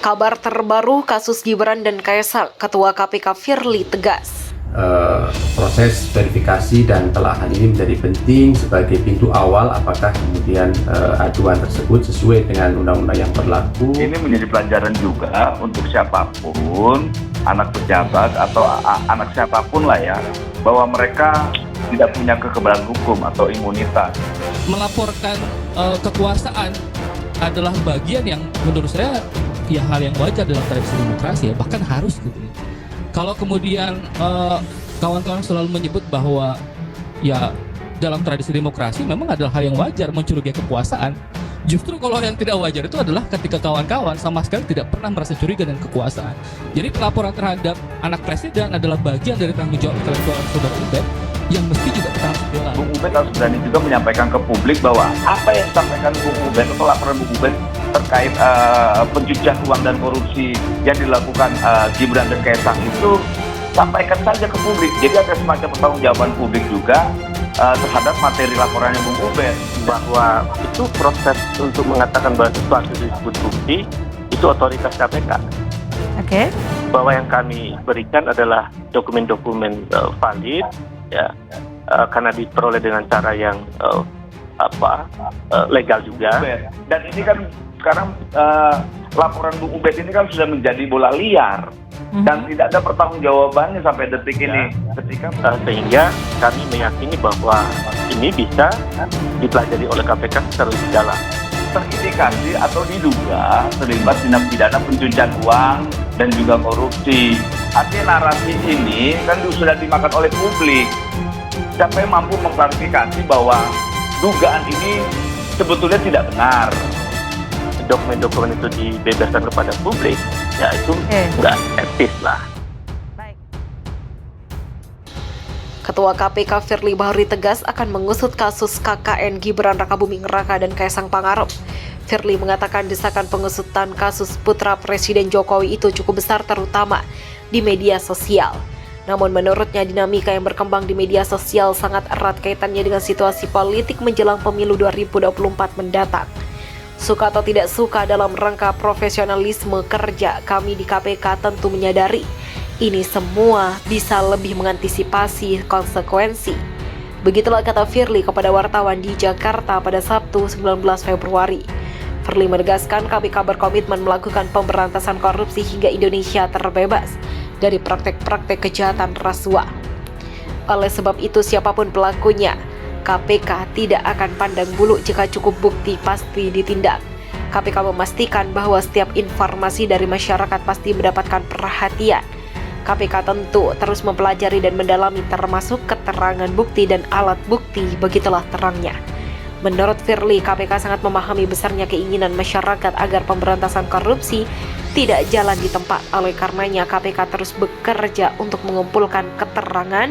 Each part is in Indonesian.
Kabar terbaru kasus Gibran dan Kaisang, Ketua KPK Firly tegas. Proses verifikasi dan telahan ini menjadi penting sebagai pintu awal apakah kemudian aduan tersebut sesuai dengan undang-undang yang berlaku. Ini menjadi pelajaran juga untuk siapapun, anak pejabat atau anak siapapun lah ya, bahwa mereka tidak punya kekebalan hukum atau imunitas. Melaporkan kekuasaan adalah bagian yang menurut saya ya hal yang wajar dalam tradisi demokrasi ya, bahkan harus gitu. Kalau kemudian kawan-kawan selalu menyebut bahwa ya dalam tradisi demokrasi memang adalah hal yang wajar mencurigai kekuasaan. Justru kalau yang tidak wajar itu adalah ketika kawan-kawan sama sekali tidak pernah merasa curiga dengan kekuasaan. Jadi pelaporan terhadap anak presiden adalah bagian dari tanggung jawab intelektual saudara Ubed yang mesti juga kita harus bela. Bung Ubed harus berani juga menyampaikan ke publik bahwa apa yang disampaikan Bung Ubed atau laporan Bung Ubed terkait pencucian uang dan korupsi yang dilakukan Gibran dan Kaisang itu sampaikan saja ke publik. Jadi ada semacam pertanggungjawaban publik juga terhadap materi laporannya Bung Ubed. Bahwa itu proses untuk mengatakan bahwa sesuatu disebut bukti itu otoritas KPK. Oke. Bahwa yang kami berikan adalah dokumen-dokumen valid, ya, karena diperoleh dengan cara yang legal juga. Dan ini kan sekarang laporan Bung Ubed ini kan sudah menjadi bola liar dan tidak ada pertanggungjawabannya sampai detik ini. Ketika sehingga kami meyakini bahwa ini bisa dipelajari oleh KPK secara lebih dalam. Terindikasi atau diduga terlibat tindak pidana pencucian uang dan juga korupsi. Artinya narasi ini kan sudah dimakan oleh publik. Siapa yang mampu mengklarifikasi bahwa dugaan ini sebetulnya tidak benar? Dokumen-dokumen itu dibebaskan kepada publik, ya itu nggak etis lah. Ketua KPK Firly Bahuri tegas akan mengusut kasus KKN Gibran Rakabuming Raka dan Kaisang Pangarep. Firly mengatakan desakan pengusutan kasus putra Presiden Jokowi itu cukup besar terutama di media sosial. Namun menurutnya dinamika yang berkembang di media sosial sangat erat kaitannya dengan situasi politik menjelang pemilu 2024 mendatang. Suka atau tidak suka dalam rangka profesionalisme kerja, kami di KPK tentu menyadari ini semua bisa lebih mengantisipasi konsekuensi. Begitulah kata Firly kepada wartawan di Jakarta pada Sabtu 19 Februari. Firly menegaskan KPK berkomitmen melakukan pemberantasan korupsi hingga Indonesia terbebas dari praktek-praktek kejahatan rasuah. Oleh sebab itu siapapun pelakunya, KPK tidak akan pandang bulu jika cukup bukti pasti ditindak. KPK memastikan bahwa setiap informasi dari masyarakat pasti mendapatkan perhatian. KPK tentu terus mempelajari dan mendalami termasuk keterangan bukti dan alat bukti, begitulah terangnya. Menurut Firly, KPK sangat memahami besarnya keinginan masyarakat agar pemberantasan korupsi tidak jalan di tempat. Oleh karenanya KPK terus bekerja untuk mengumpulkan keterangan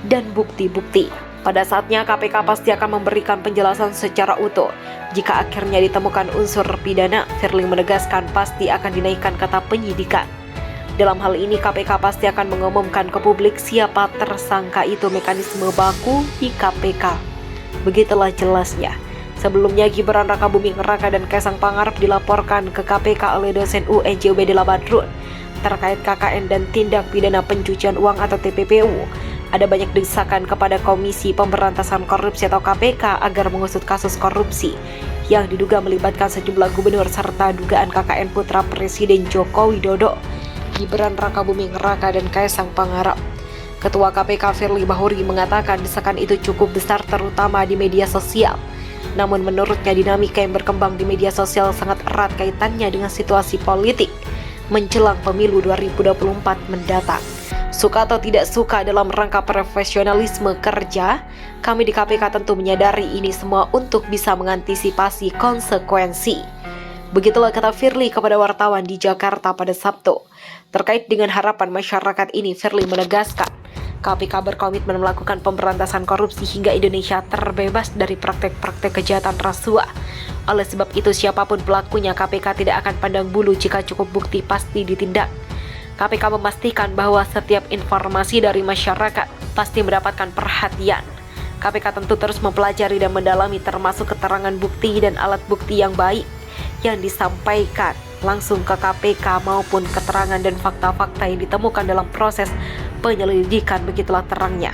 dan bukti-bukti. Pada saatnya KPK pasti akan memberikan penjelasan secara utuh. Jika akhirnya ditemukan unsur pidana, Firly menegaskan pasti akan dinaikkan kata penyidikan. Dalam hal ini KPK pasti akan mengumumkan ke publik siapa tersangka itu, mekanisme baku di KPK. Begitulah jelasnya. Sebelumnya Gibran Rakabuming Raka dan Kaisang Pangarep dilaporkan ke KPK oleh dosen UNJ Ubedillah Badrun terkait KKN dan tindak pidana pencucian uang atau TPPU. Ada banyak desakan kepada Komisi Pemberantasan Korupsi atau KPK agar mengusut kasus korupsi yang diduga melibatkan sejumlah gubernur serta dugaan KKN putra Presiden Joko Widodo, Gibran Rakabuming Raka dan Kaisang Pangarep. Ketua KPK Firly Bahuri mengatakan desakan itu cukup besar terutama di media sosial. Namun menurutnya dinamika yang berkembang di media sosial sangat erat kaitannya dengan situasi politik menjelang pemilu 2024 mendatang. Suka atau tidak suka dalam rangka profesionalisme kerja, kami di KPK tentu menyadari ini semua untuk bisa mengantisipasi konsekuensi. Begitulah kata Firly kepada wartawan di Jakarta pada Sabtu. Terkait dengan harapan masyarakat ini, Firly menegaskan KPK berkomitmen melakukan pemberantasan korupsi hingga Indonesia terbebas dari praktek-praktek kejahatan rasuah. Oleh sebab itu siapapun pelakunya, KPK tidak akan pandang bulu jika cukup bukti pasti ditindak. KPK memastikan bahwa setiap informasi dari masyarakat pasti mendapatkan perhatian. KPK tentu terus mempelajari dan mendalami termasuk keterangan bukti dan alat bukti yang baik yang disampaikan langsung ke KPK maupun keterangan dan fakta-fakta yang ditemukan dalam proses penyelidikan begitulah terangnya.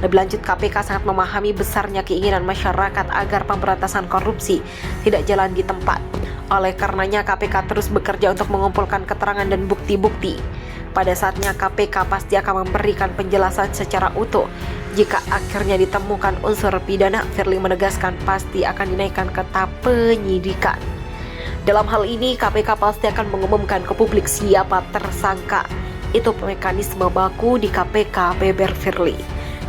Lebih lanjut, KPK sangat memahami besarnya keinginan masyarakat agar pemberantasan korupsi tidak jalan di tempat. Oleh karenanya KPK terus bekerja untuk mengumpulkan keterangan dan bukti-bukti. Pada saatnya KPK pasti akan memberikan penjelasan secara utuh. Jika akhirnya ditemukan unsur pidana, Firly menegaskan pasti akan dinaikkan ke tahap penyidikan. Dalam hal ini KPK pasti akan mengumumkan ke publik siapa tersangka. Itu mekanisme baku di KPK, beber Firly.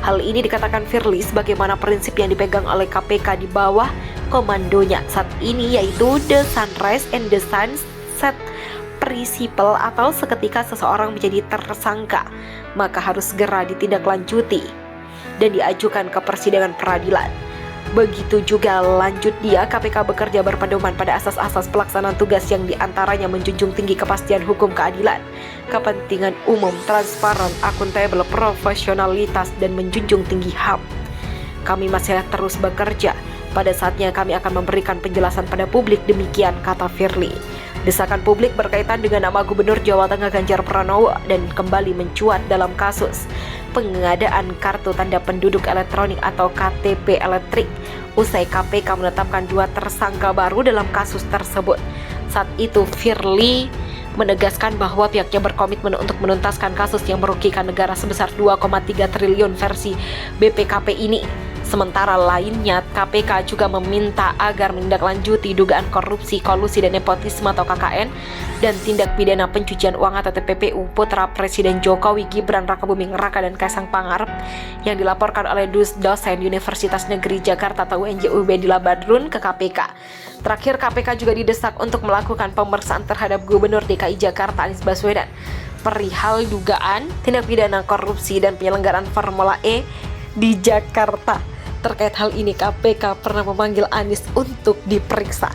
Hal ini dikatakan Firly sebagaimana prinsip yang dipegang oleh KPK di bawah komandonya saat ini, yaitu The Sunrise and the Sunset Principle, atau seketika seseorang menjadi tersangka maka harus segera ditindaklanjuti dan diajukan ke persidangan peradilan. Begitu juga lanjut dia, KPK bekerja berpedoman pada asas-asas pelaksanaan tugas yang diantaranya menjunjung tinggi kepastian hukum, keadilan, kepentingan umum, transparan, akuntabel, profesionalitas, dan menjunjung tinggi HAM. Kami masih terus bekerja. Pada saatnya kami akan memberikan penjelasan pada publik, demikian kata Firly. Desakan publik berkaitan dengan nama Gubernur Jawa Tengah Ganjar Pranowo dan kembali mencuat dalam kasus pengadaan kartu tanda penduduk elektronik atau KTP elektrik usai KPK menetapkan 2 tersangka baru dalam kasus tersebut. Saat itu Firly menegaskan bahwa pihaknya berkomitmen untuk menuntaskan kasus yang merugikan negara sebesar 2,3 triliun versi BPKP ini. Sementara lainnya, KPK juga meminta agar menindaklanjuti dugaan korupsi, kolusi, dan nepotisme atau KKN dan tindak pidana pencucian uang atau TPPU putra Presiden Jokowi Gibran Rakabuming Raka dan Kaisang Pangarep yang dilaporkan oleh dosen Universitas Negeri Jakarta atau UNJ Ubedillah Badrun ke KPK. Terakhir, KPK juga didesak untuk melakukan pemeriksaan terhadap Gubernur DKI Jakarta Anies Baswedan perihal dugaan tindak pidana korupsi dan penyelenggaraan Formula E di Jakarta. Terkait hal ini, KPK pernah memanggil Anies untuk diperiksa.